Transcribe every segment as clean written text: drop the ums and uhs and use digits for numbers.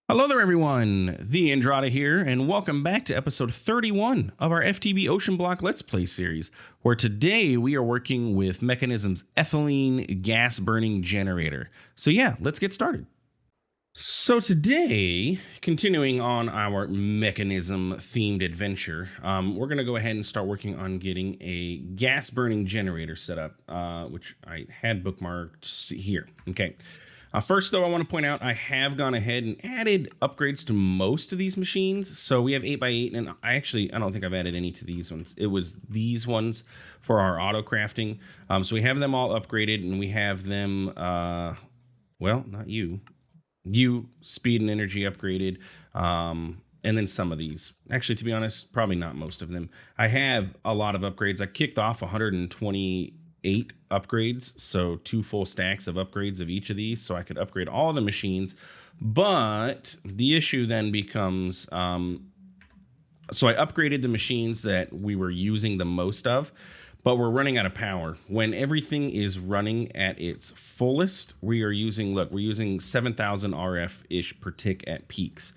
Hello there, everyone. TheAndrata here, and welcome back to episode 31 of our FTB OceanBlock Let's Play series, where today we are working with Mekanism's ethylene gas burning generator. So yeah, let's get started. So today, continuing on our Mekanism themed adventure, we're going to go ahead and start working on getting a gas burning generator set up, which I had bookmarked here. Okay. First, though, I want to point out I have gone ahead and added upgrades to most of these machines. So we have 8x8, and I don't think I've added any to these ones. It was these ones for our auto crafting. So we have them all upgraded, and we have them, well, not you. You, speed and energy upgraded. And then some of these. Actually, to be honest, probably not most of them. I have a lot of upgrades. I kicked off 128 upgrades, so 2 full stacks of upgrades of each of these, so I could upgrade all the machines. But the issue then becomes, so I upgraded the machines that we were using the most of, but we're running out of power. When everything is running at its fullest, we're using 7,000 RF-ish per tick at peaks.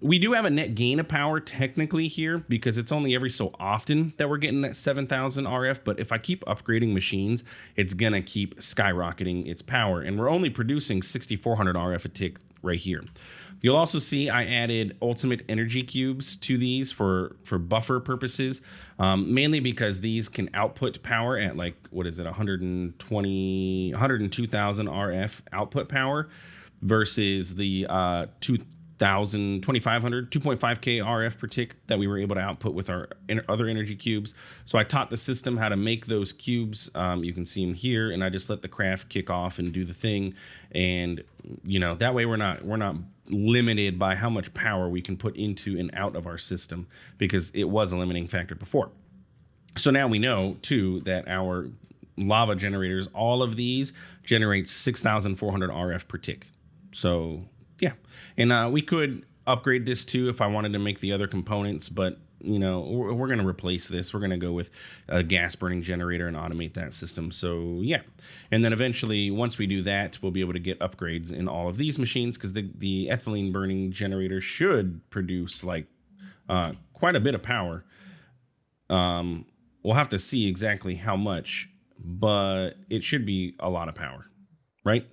We do have a net gain of power technically here because it's only every so often that we're getting that 7,000 RF. But if I keep upgrading machines, it's going to keep skyrocketing its power. And we're only producing 6,400 RF a tick right here. You'll also see I added ultimate energy cubes to these for buffer purposes, mainly because these can output power at 102,000 RF output power versus the 2.5K RF per tick that we were able to output with our other energy cubes. So I taught the system how to make those cubes. You can see them here, and I just let the craft kick off and do the thing. And that way we're not limited by how much power we can put into and out of our system, because it was a limiting factor before. So now we know too that our lava generators, all of these generate 6,400 RF per tick. So yeah, and we could upgrade this too if I wanted to make the other components, but we're going to replace this. We're going to go with a gas burning generator and automate that system. So yeah, and then eventually once we do that, we'll be able to get upgrades in all of these machines, because the ethylene burning generator should produce quite a bit of power. We'll have to see exactly how much, but it should be a lot of power, right?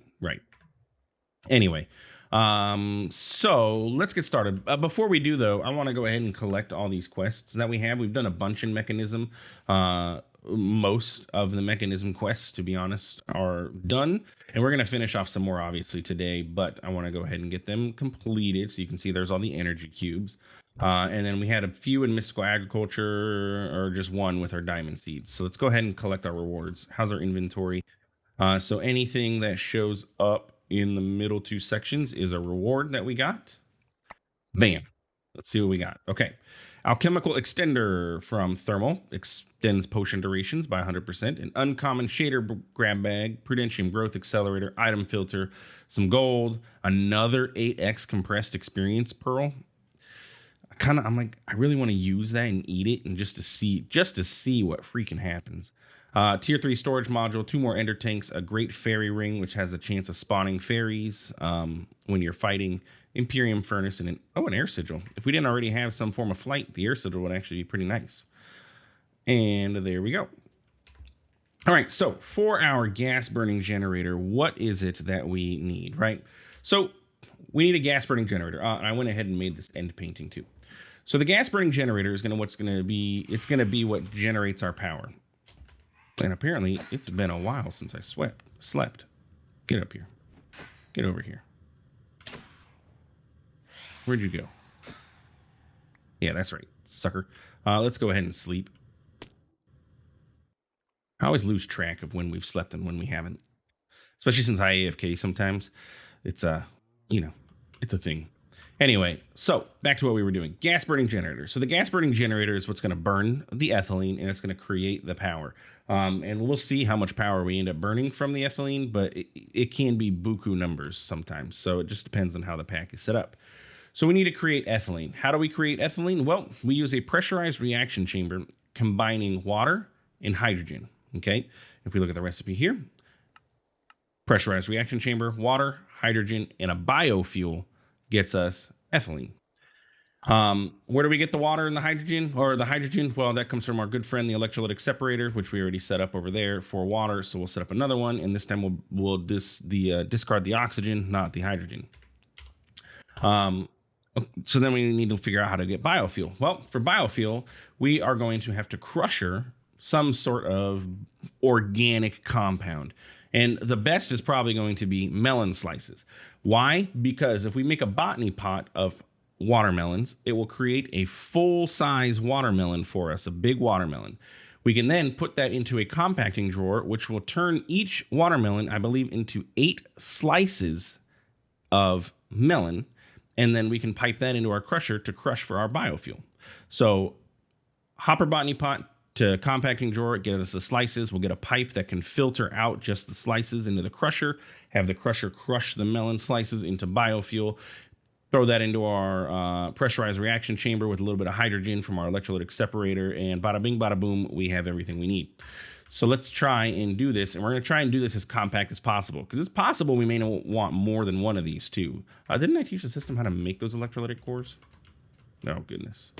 Anyway, so let's get started. Before we do, though, I want to go ahead and collect all these quests that we have. We've done a bunch in Mekanism. Most of the Mekanism quests, to be honest, are done, and we're going to finish off some more obviously today, but I want to go ahead and get them completed. So you can see there's all the energy cubes, and then we had a few in mystical agriculture, or just one with our diamond seeds. So let's go ahead and collect our rewards. How's our inventory? So anything that shows up in the middle 2 sections is a reward that we got. Bam. Let's see what we got. Okay. Alchemical extender from Thermal extends potion durations by 100%. An uncommon shader grab bag, prudentium growth accelerator, item filter, some gold, another 8x compressed experience pearl. I really want to use that and eat it, and just to see what freaking happens. Tier 3 storage module, 2 more ender tanks, a great fairy ring, which has a chance of spawning fairies when you're fighting, Imperium furnace, and an air sigil. If we didn't already have some form of flight, the air sigil would actually be pretty nice. And there we go. All right, so for our gas burning generator, what is it that we need, right? So we need a gas burning generator. And I went ahead and made this end painting too. So the gas burning generator is going to be what generates our power. And apparently, it's been a while since I slept. Get up here. Get over here. Where'd you go? Yeah, that's right, sucker. Let's go ahead and sleep. I always lose track of when we've slept and when we haven't. Especially since I AFK sometimes. It's it's a thing. Anyway, so back to what we were doing. Gas burning generator. So the gas burning generator is what's going to burn the ethylene, and it's going to create the power. And we'll see how much power we end up burning from the ethylene, but it can be buku numbers sometimes. So it just depends on how the pack is set up. So we need to create ethylene. How do we create ethylene? Well, we use a pressurized reaction chamber combining water and hydrogen. Okay. If we look at the recipe here, pressurized reaction chamber, water, hydrogen, and a biofuel gets us ethylene. Where do we get the water and the hydrogen, or the hydrogen? Well, that comes from our good friend, the electrolytic separator, which we already set up over there for water. So we'll set up another one, and this time we'll discard the oxygen, not the hydrogen. So then we need to figure out how to get biofuel. Well, for biofuel, we are going to have to crusher some sort of organic compound. And the best is probably going to be melon slices. Why? Because if we make a botany pot of watermelons, it will create a full-size watermelon for us, a big watermelon. We can then put that into a compacting drawer, which will turn each watermelon, I believe, into 8 slices of melon. And then we can pipe that into our crusher to crush for our biofuel. So hopper botany pot to compacting drawer, get us the slices. We'll get a pipe that can filter out just the slices into the crusher, have the crusher crush the melon slices into biofuel, throw that into our pressurized reaction chamber with a little bit of hydrogen from our electrolytic separator, and bada bing, bada boom, we have everything we need. So let's try and do this, and we're going to try and do this as compact as possible, because it's possible we may want more than one of these too. Didn't I teach the system how to make those electrolytic cores? Oh, goodness.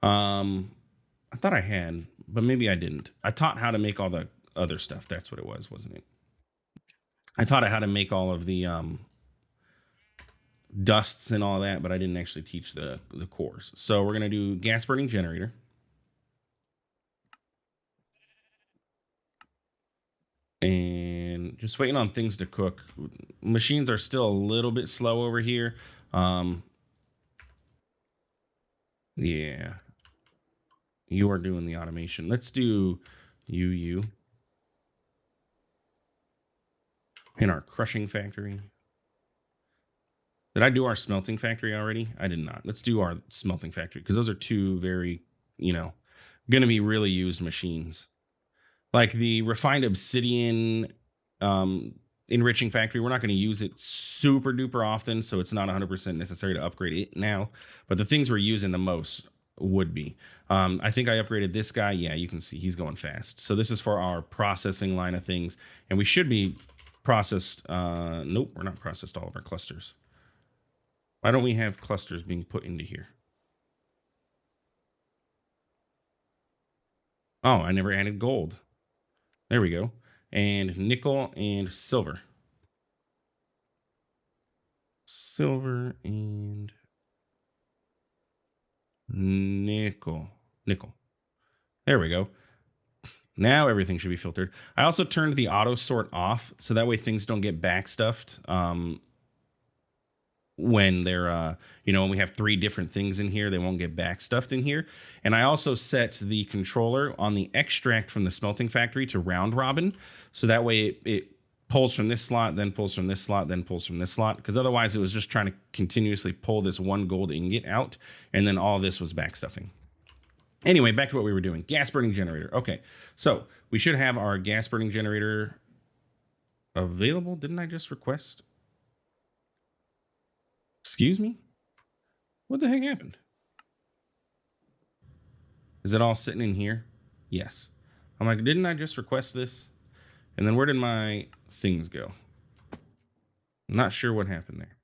I thought I had, but maybe I didn't. I taught how to make all the other stuff. That's what it was, wasn't it? I taught it how to make all of the dusts and all that, but I didn't actually teach the cores. So we're going to do gas burning generator. And just waiting on things to cook. Machines are still a little bit slow over here. Yeah. You are doing the automation. Let's do you. In our crushing factory. Did I do our smelting factory already? I did not. Let's do our smelting factory, because those are two very, going to be really used machines. Like the refined obsidian enriching factory, we're not going to use it super duper often, so it's not 100% necessary to upgrade it now. But the things we're using the most would be. I think I upgraded this guy. Yeah, you can see he's going fast. So this is for our processing line of things, and we should be processed. Nope, we're not processed all of our clusters. Why don't we have clusters being put into here? Oh, I never added gold. There we go. And nickel and silver. Silver and nickel. There we go. Now everything should be filtered. I also turned the auto sort off, so that way things don't get backstuffed when they're, when we have 3 different things in here, they won't get backstuffed in here. And I also set the controller on the extract from the smelting factory to round robin, so that way it pulls from this slot, then pulls from this slot, then pulls from this slot, because otherwise it was just trying to continuously pull this one gold ingot out, and then all this was backstuffing. Anyway, back to what we were doing. Gas burning generator. Okay, so we should have our gas burning generator available. Didn't I just request? Excuse me? What the heck happened? Is it all sitting in here? Yes. I'm like, didn't I just request this? And then where did my things go? I'm not sure what happened there.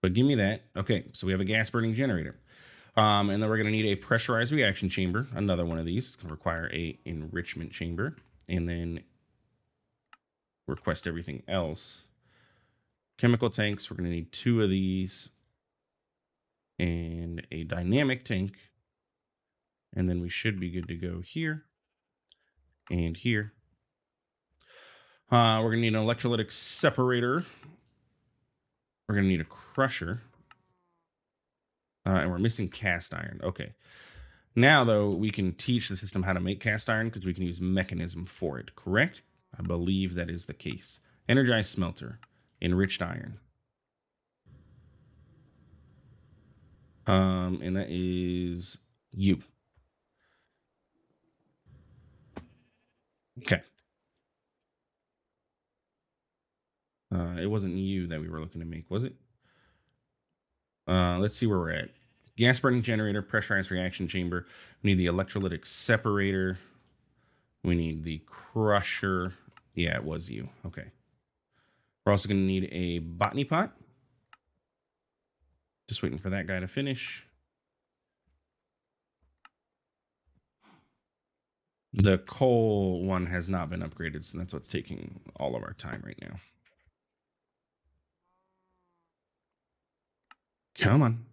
But give me that. Okay, so we have a gas burning generator. And then we're going to need a pressurized reaction chamber. Another one of these. It's going to require a enrichment chamber. And then request everything else. Chemical tanks, we're going to need 2 of these. And a dynamic tank. And then we should be good to go here. And here. We're going to need an electrolytic separator. We're going to need a crusher. And we're missing cast iron. Okay. Now, though, we can teach the system how to make cast iron because we can use Mekanism for it, correct? I believe that is the case. Energized smelter. Enriched iron. And that is you. Okay. It wasn't you that we were looking to make, was it? Let's see where we're at. Gas burning generator, pressurized reaction chamber. We need the electrolytic separator. We need the crusher. Yeah, it was you. Okay. We're also going to need a botany pot. Just waiting for that guy to finish. The coal one has not been upgraded, so that's what's taking all of our time right now. Come on.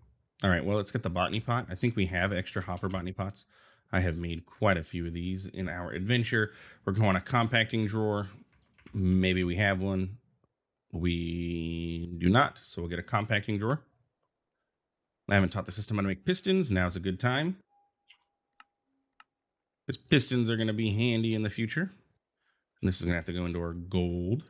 All right, well, let's get the botany pot. I think we have extra hopper botany pots. I have made quite a few of these in our adventure. We're going to compacting drawer. Maybe we have one. We do not, so we'll get a compacting drawer. I haven't taught the system how to make pistons. Now's a good time, because pistons are going to be handy in the future. And this is going to have to go into our gold.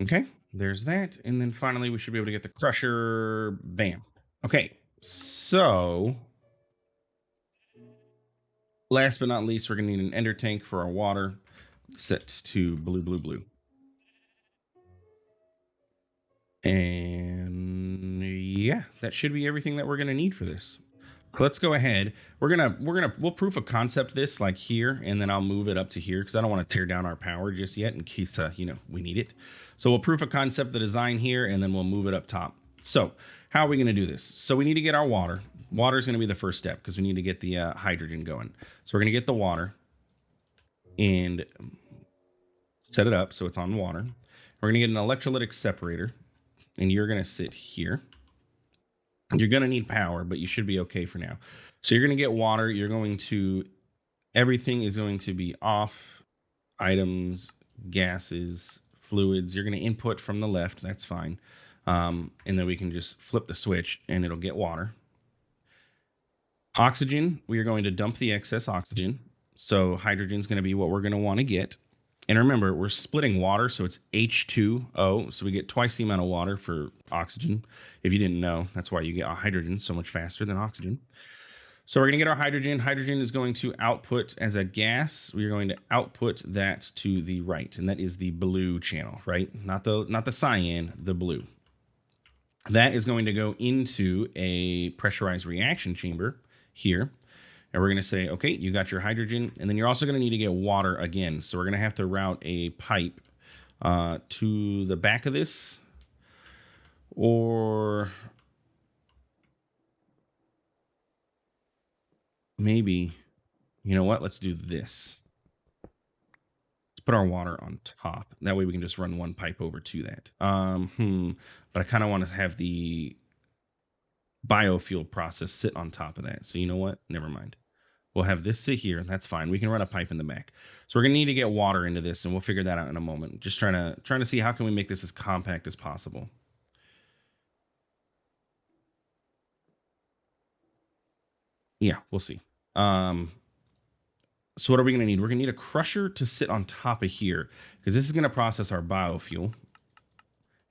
Okay, there's that. And then finally, we should be able to get the crusher. Bam. Okay, so last but not least, we're going to need an ender tank for our water, set to blue, blue, blue. And yeah, that should be everything that we're going to need for this. So let's go ahead. We'll proof of concept this like here, and then I'll move it up to here because I don't want to tear down our power just yet in case we need it. So we'll proof of concept the design here, and then we'll move it up top. So how are we going to do this? So we need to get our water. Water is going to be the first step because we need to get the hydrogen going. So we're going to get the water and set it up so it's on water. We're going to get an electrolytic separator, and you're going to sit here. You're going to need power, but you should be okay for now. So you're going to get water. Everything is going to be off. Items, gases, fluids. You're going to input from the left. That's fine. And then we can just flip the switch and it'll get water. Oxygen, we are going to dump the excess oxygen. So hydrogen is going to be what we're going to want to get. And remember, we're splitting water, so it's H2O. So we get twice the amount of water for oxygen. If you didn't know, that's why you get hydrogen so much faster than oxygen. So we're going to get our hydrogen. Hydrogen is going to output as a gas. We're going to output that to the right, and that is the blue channel, right? Not the cyan, the blue. That is going to go into a pressurized reaction chamber here. And we're going to say, okay, you got your hydrogen, and then you're also going to need to get water again. So we're going to have to route a pipe to the back of this, or maybe, you know what? Let's do this. Let's put our water on top. That way we can just run one pipe over to that. But I kind of want to have the biofuel process sit on top of that. So you know what? Never mind. We'll have this sit here. That's fine. We can run a pipe in the back. So we're going to need to get water into this, and we'll figure that out in a moment. Just trying to see how can we make this as compact as possible. Yeah, we'll see. So what are we going to need? We're going to need a crusher to sit on top of here because this is going to process our biofuel, and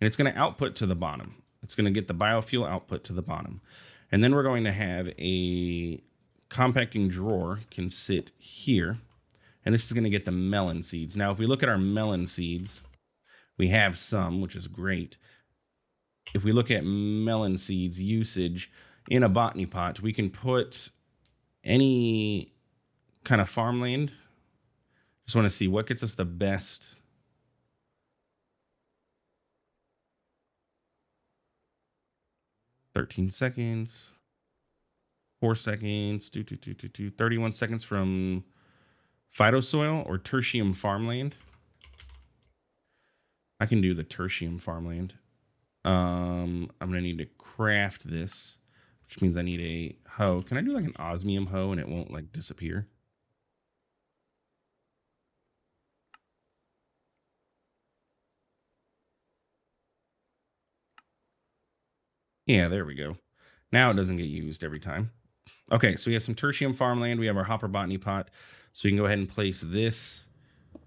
it's going to output to the bottom. It's going to get the biofuel output to the bottom. And then we're going to have a compacting drawer can sit here, and this is going to get the melon seeds. Now, if we look at our melon seeds, we have some, which is great. If we look at melon seeds usage in a botany pot, we can put any kind of farmland. Just want to see what gets us the best. "13 seconds. 4 seconds, 31 seconds from phytosoil or tertium farmland. I can do the tertium farmland. I'm going to need to craft this, which means I need a hoe. Can I do like an osmium hoe and it won't like disappear? Yeah, there we go. Now it doesn't get used every time. Okay, so we have some tertium farmland. We have our hopper botany pot. So we can go ahead and place this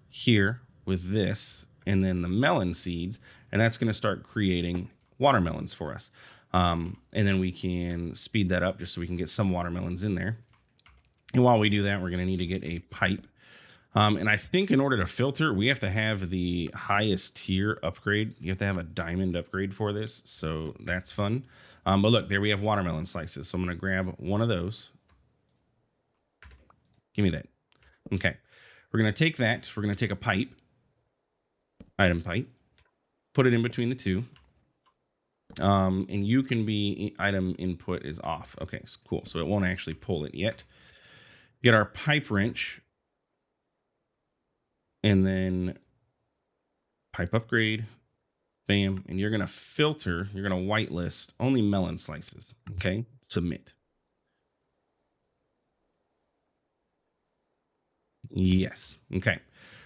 here with this, and then the melon seeds, and that's going to start creating watermelons for us. And then we can speed that up just so we can get some watermelons in there. And while we do that, we're going to need to get a pipe. And I think in order to filter, we have to have the highest tier upgrade. You have to have a diamond upgrade for this, so that's fun. But look, there we have watermelon slices. So I'm going to grab one of those. Give me that. Okay. We're going to take that. We're going to take a pipe. item pipe, put it in between the two. And you can be item input is off. Okay, cool. So it won't actually pull it yet. Get our pipe wrench, and then pipe upgrade, bam. And you're going to filter, you're going to whitelist only melon slices. Okay, submit. Yes. Okay.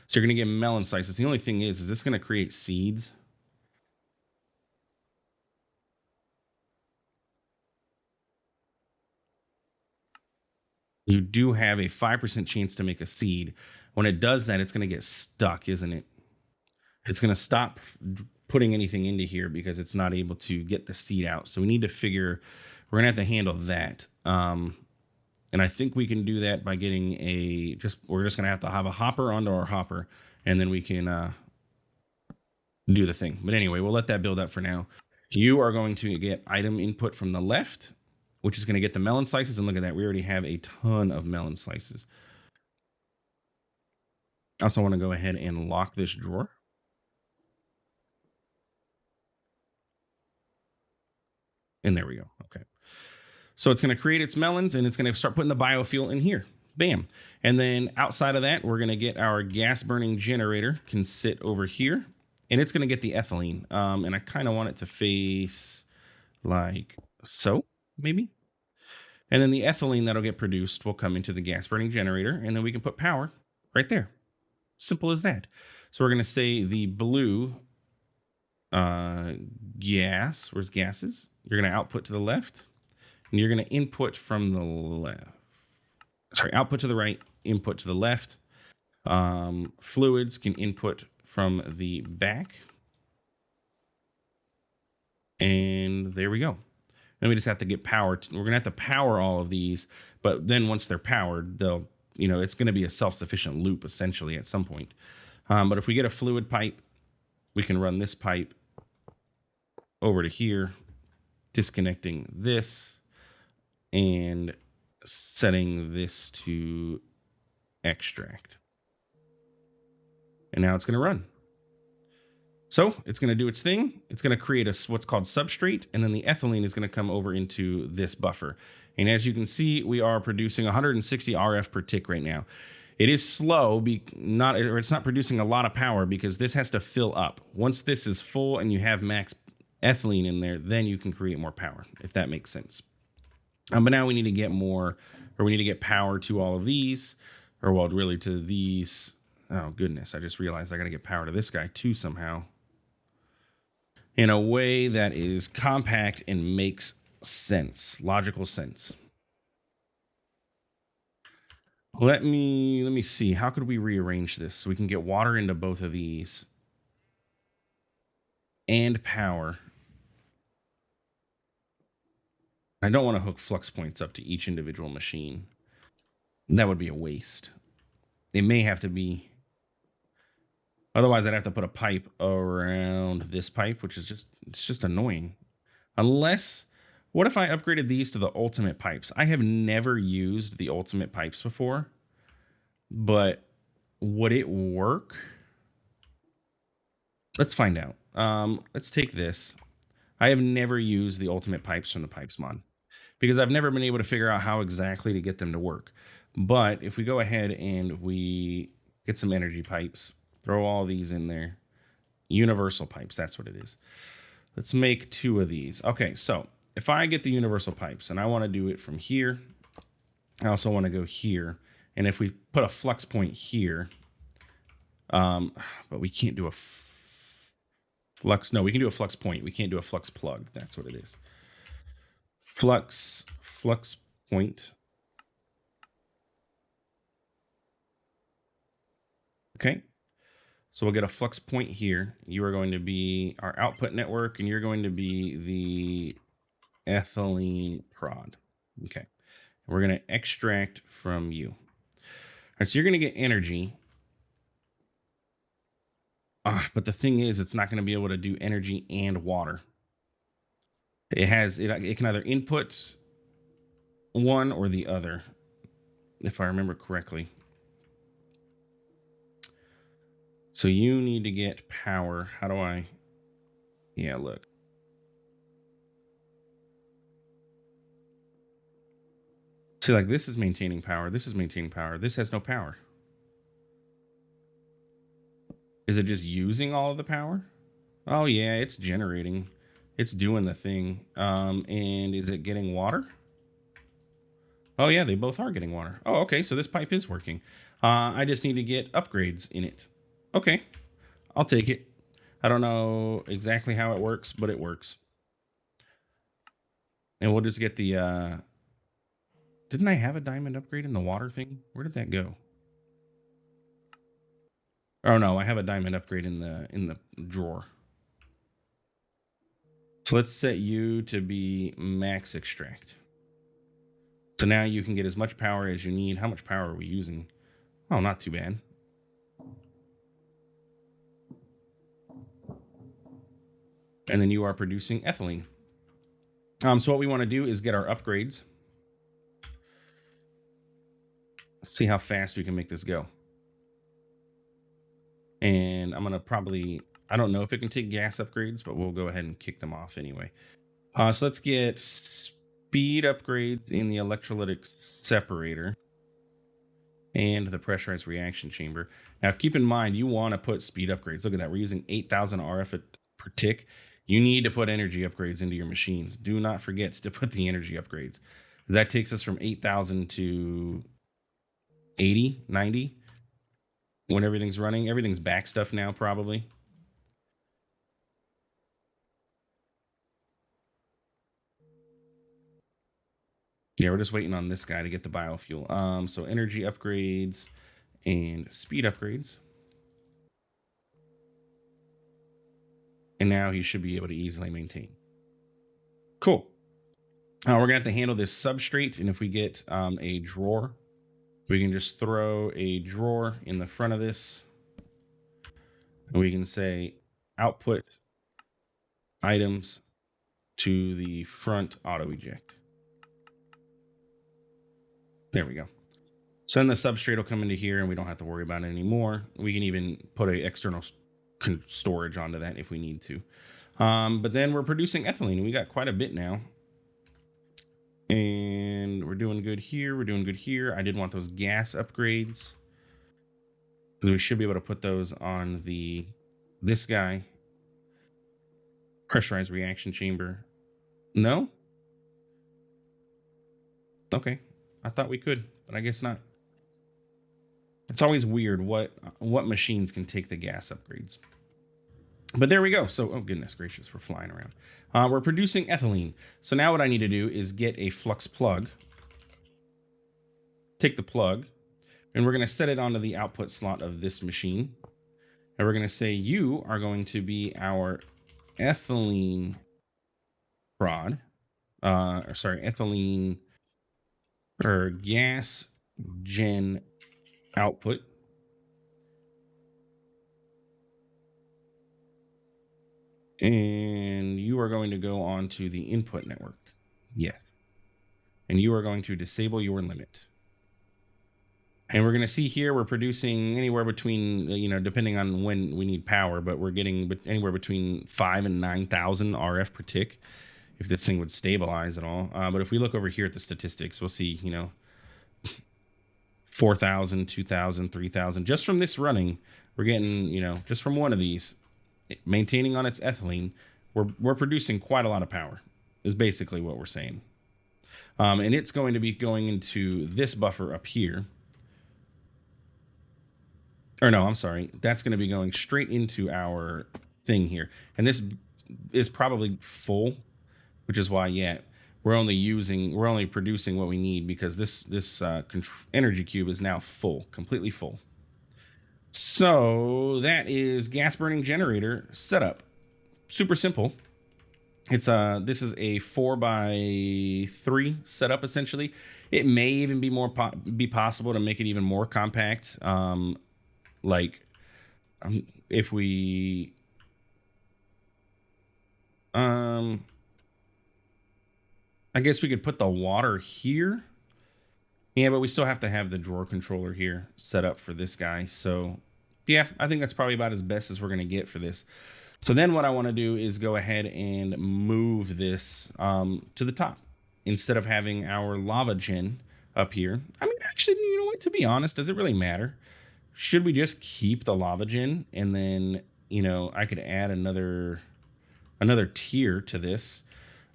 So you're going to get melon slices. The only thing is this going to create seeds? You do have a 5% chance to make a seed. When it does that, it's going to get stuck, isn't it? It's going to stop putting anything into here because it's not able to get the seed out. So we need to figure, we're going to have to handle that. And I think we can do that by getting we're just going to have a hopper onto our hopper, and then we can do the thing. But anyway, we'll let that build up for now. You are going to get item input from the left, which is going to get the melon slices. And look at that. We already have a ton of melon slices. I also want to go ahead and lock this drawer. And there we go. Okay. So it's going to create its melons, and it's going to start putting the biofuel in here. Bam. And then outside of that, we're going to get our gas burning generator can sit over here, and it's going to get the ethylene. And I kind of want it to face like so, maybe. And then the ethylene that'll get produced will come into the gas burning generator, and then we can put power right there. Simple as that. So we're going to say the blue gas, where's gases? You're going to output to the left, and you're going to input from the left. Sorry, output to the right, input to the left. Fluids can input from the back. And there we go. Then we just have to get power. We're going to have to power all of these, but then once they're powered, they'll, it's going to be a self-sufficient loop essentially at some point. But if we get a fluid pipe, we can run this pipe over to here, disconnecting this and setting this to extract. And now it's going to run. So it's going to do its thing. It's going to create what's called substrate, and then the ethylene is going to come over into this buffer. And as you can see, we are producing 160 RF per tick right now. It is slow, it's not producing a lot of power because this has to fill up. Once this is full and you have max ethylene in there, then you can create more power, if that makes sense. But now we need to get we need to get power to all of these, or well, really to these. Oh goodness, I just realized I got to get power to this guy too somehow, in a way that is compact and makes sense, logical sense. Let me see. How could we rearrange this so we can get water into both of these and power? I don't want to hook flux points up to each individual machine. That would be a waste. It may have to be. Otherwise, I'd have to put a pipe around this pipe, which is just annoying. Unless, what if I upgraded these to the ultimate pipes? I have never used the ultimate pipes before, but would it work? Let's find out. Let's take this. I have never used the ultimate pipes from the pipes mod because I've never been able to figure out how exactly to get them to work. But if we go ahead and we get some energy pipes, throw all these in there, universal pipes, that's what it is. Let's make 2 of these. Okay, so if I get the universal pipes and I want to do it from here, I also want to go here. And if we put a flux point here, but we can't do a flux. No, we can do a flux point. We can't do a flux plug. That's what it is. Flux point. Okay. So we'll get a flux point here. You are going to be our output network, and you're going to be the ethylene prod. Okay. And we're going to extract from you. All right, so you're going to get energy. But the thing is, it's not going to be able to do energy and water. It can either input one or the other, if I remember correctly. So you need to get power. How do I? Yeah, look. See, like this is maintaining power. This is maintaining power. This has no power. Is it just using all of the power? Oh yeah, it's generating. It's doing the thing. And is it getting water? Oh yeah, they both are getting water. Oh, okay, so this pipe is working. I just need to get upgrades in it. Okay, I'll take it. I don't know exactly how it works, but it works. And we'll just get the, didn't I have a diamond upgrade in the water thing? Where did that go? Oh no, I have a diamond upgrade in the drawer. So let's set you to be max extract. So now you can get as much power as you need. How much power are we using? Oh, not too bad. And then you are producing ethylene. So what we want to do is get our upgrades. Let's see how fast we can make this go. And I'm going to probably, I don't know if it can take gas upgrades, but we'll go ahead and kick them off anyway. So let's get speed upgrades in the electrolytic separator and the pressurized reaction chamber. Now, keep in mind, you want to put speed upgrades. Look at that. We're using 8,000 RF per tick. You need to put energy upgrades into your machines. Do not forget to put the energy upgrades. That takes us from 8,000 to 80, 90 when everything's running. Everything's back stuff now, probably. Yeah, we're just waiting on this guy to get the biofuel. So energy upgrades and speed upgrades. And now he should be able to easily maintain. Cool. We're going to have to handle this substrate. And if we get a drawer, we can just throw a drawer in the front of this. And we can say output items to the front auto eject. There we go. So then the substrate will come into here and we don't have to worry about it anymore. We can even put an external storage onto that if we need to. But then we're producing ethylene. We got quite a bit now. And we're doing good here. We're doing good here. I did want those gas upgrades. We should be able to put those on this guy. Pressurized reaction chamber. No? Okay. I thought we could, but I guess not. It's always weird what machines can take the gas upgrades. But there we go. So, oh goodness gracious, we're flying around. We're producing ethylene. So now what I need to do is get a flux plug. Take the plug, and we're going to set it onto the output slot of this machine. And we're going to say you are going to be our ethylene prod. Ethylene or gas gen output. And you are going to go on to the input network. Yes. And you are going to disable your limit. And we're going to see here we're producing anywhere between, depending on when we need power, but we're getting anywhere between 5,000 and 9,000 RF per tick if this thing would stabilize at all. But if we look over here at the statistics, we'll see, 4,000, 2,000, 3,000. Just from this running, we're getting, just from one of these, maintaining on its ethylene, we're producing quite a lot of power, is basically what we're saying. And it's going to be going into this buffer up here. Or no, I'm sorry. That's going to be going straight into our thing here. And this is probably full, which is why, yeah, we're only producing what we need because this energy cube is now full, completely full. So that is gas burning generator setup. Super simple. It's this is a 4x3 setup essentially. It may even be possible to make it even more compact. If we I guess we could put the water here. Yeah, but we still have to have the drawer controller here set up for this guy. So Yeah, I think that's probably about as best as we're going to get for this. So then what I want to do is go ahead and move this to the top instead of having our lava gen up here. I mean, actually, you know what? To be honest, does it really matter? Should we just keep the lava gen and then, you know, I could add another tier to this,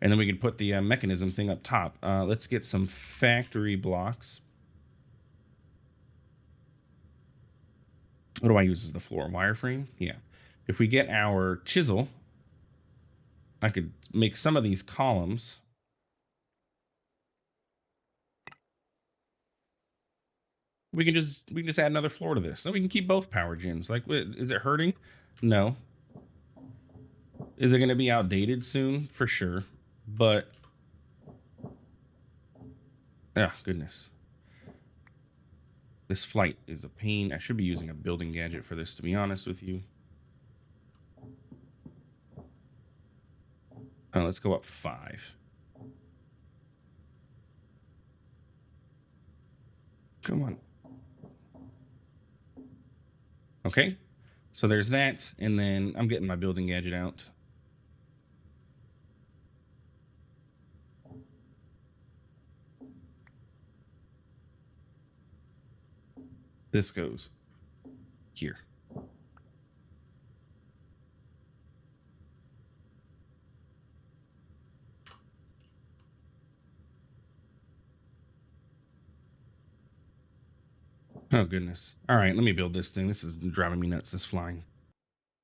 and then we could put the mechanism thing up top. Let's get some factory blocks. What do I use as the floor? Wireframe? Yeah. If we get our chisel, I could make some of these columns. We can just add another floor to this. Then we can keep both power gens. Like, is it hurting? No. Is it going to be outdated soon? For sure. But, ah, goodness. This flight is a pain. I should be using a building gadget for this, to be honest with you. Oh, let's go up 5. Come on. Okay. So there's that. And then I'm getting my building gadget out. This goes here. Oh, goodness. All right, let me build this thing. This is driving me nuts, this flying.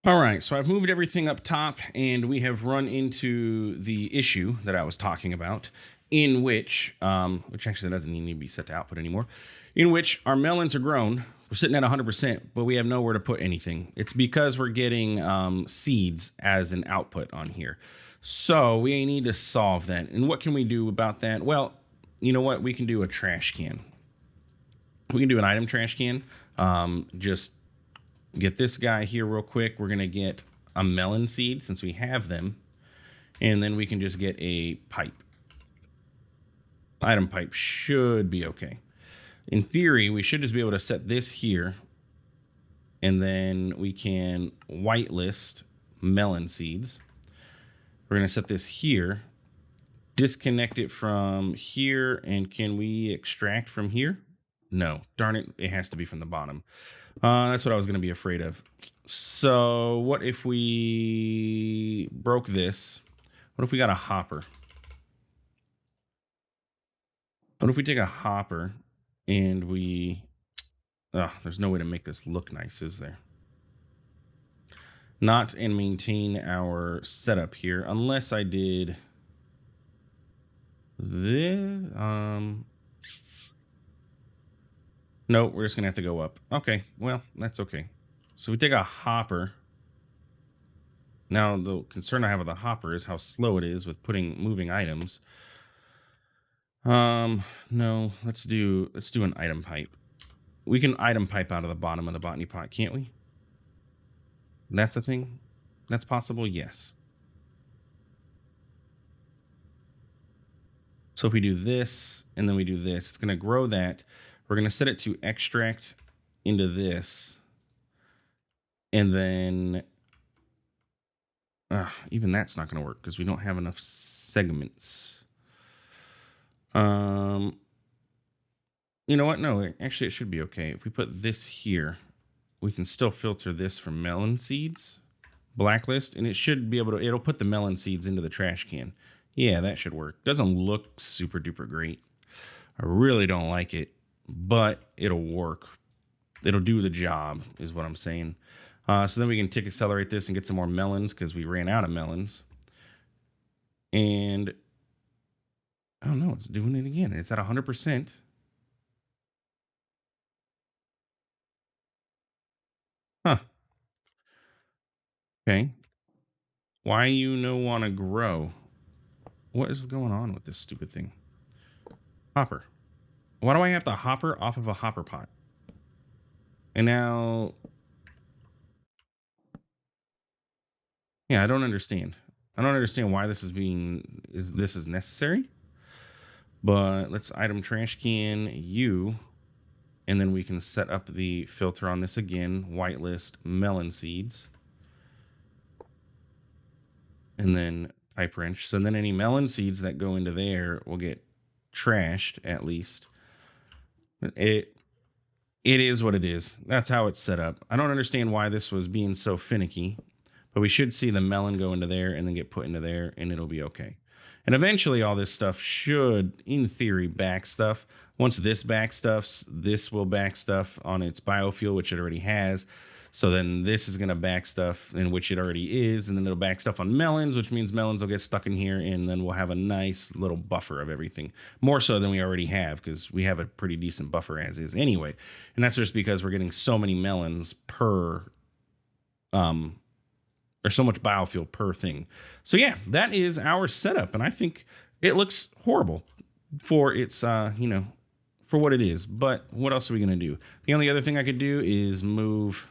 All right, so I've moved everything up top, and we have run into the issue that I was talking about, in which actually doesn't need to be set to output anymore, in which our melons are grown. We're sitting at 100%, but we have nowhere to put anything. It's because we're getting seeds as an output on here. So we need to solve that. And what can we do about that? Well, you know what? We can do a trash can. We can do an item trash can. Just get this guy here real quick. We're going to get a melon seed since we have them. And then we can just get a pipe. Item pipe should be okay. In theory, we should just be able to set this here. And then we can whitelist melon seeds. We're going to set this here. Disconnect it from here. And can we extract from here? No, darn it, it has to be from the bottom. That's what I was going to be afraid of. So what if we broke this? What if we got a hopper? What if we take a hopper and we... Oh, there's no way to make this look nice, is there? Not and maintain our setup here, unless I did this. No, we're just gonna have to go up. Okay, well, that's okay. So we take a hopper. Now the concern I have with the hopper is how slow it is with moving items. No, let's do an item pipe. We can item pipe out of the bottom of the botany pot, can't we? That's a thing. That's possible, yes. So if we do this and then we do this, it's gonna grow that. We're going to set it to extract into this. And then even that's not going to work because we don't have enough segments. You know what? No, actually it should be okay. If we put this here, we can still filter this for melon seeds. Blacklist, and it should be able to, it'll put the melon seeds into the trash can. Yeah, that should work. Doesn't look super duper great. I really don't like it. But it'll work. It'll do the job, is what I'm saying. So then we can tick accelerate this and get some more melons because we ran out of melons. And oh no, it's doing it again. It's at 100%. Huh. Okay. Why you no want to grow? What is going on with this stupid thing? Hopper. Why do I have to hopper off of a hopper pot? And now... Yeah, I don't understand. I don't understand why this is this is necessary. But let's item trash can you. And then we can set up the filter on this again, whitelist melon seeds. And then pipe wrench. So then any melon seeds that go into there will get trashed, at least. It is what it is. That's how it's set up. I don't understand why this was being so finicky, but we should see the melon go into there and then get put into there, and it'll be okay. And eventually all this stuff should, in theory, back stuff. Once this back stuffs, this will back stuff on its biofuel, which it already has. So then this is going to back stuff, in which it already is, and then it'll back stuff on melons, which means melons will get stuck in here, and then we'll have a nice little buffer of everything. More so than we already have, because we have a pretty decent buffer as is anyway. And that's just because we're getting so many melons per, or so much biofuel per thing. So yeah, that is our setup, and I think it looks horrible for its, you know, for what it is. But what else are we going to do? The only other thing I could do is move...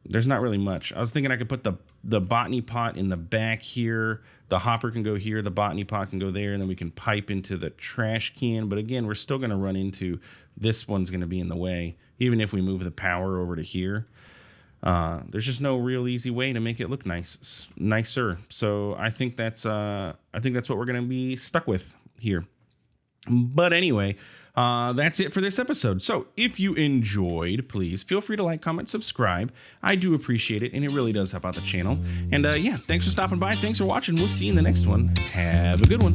There's not really much. I was thinking I could put the botany pot in the back here. The hopper can go here. The botany pot can go there. And then we can pipe into the trash can. But again, we're still going to run into this one's going to be in the way. Even if we move the power over to here. There's just no real easy way to make it look nicer. So I think that's what we're going to be stuck with here. But anyway, that's it for this episode. So if you enjoyed, please feel free to like, comment, subscribe. I do appreciate it, and it really does help out the channel. And yeah, thanks for stopping by. Thanks for watching. We'll see you in the next one. Have a good one.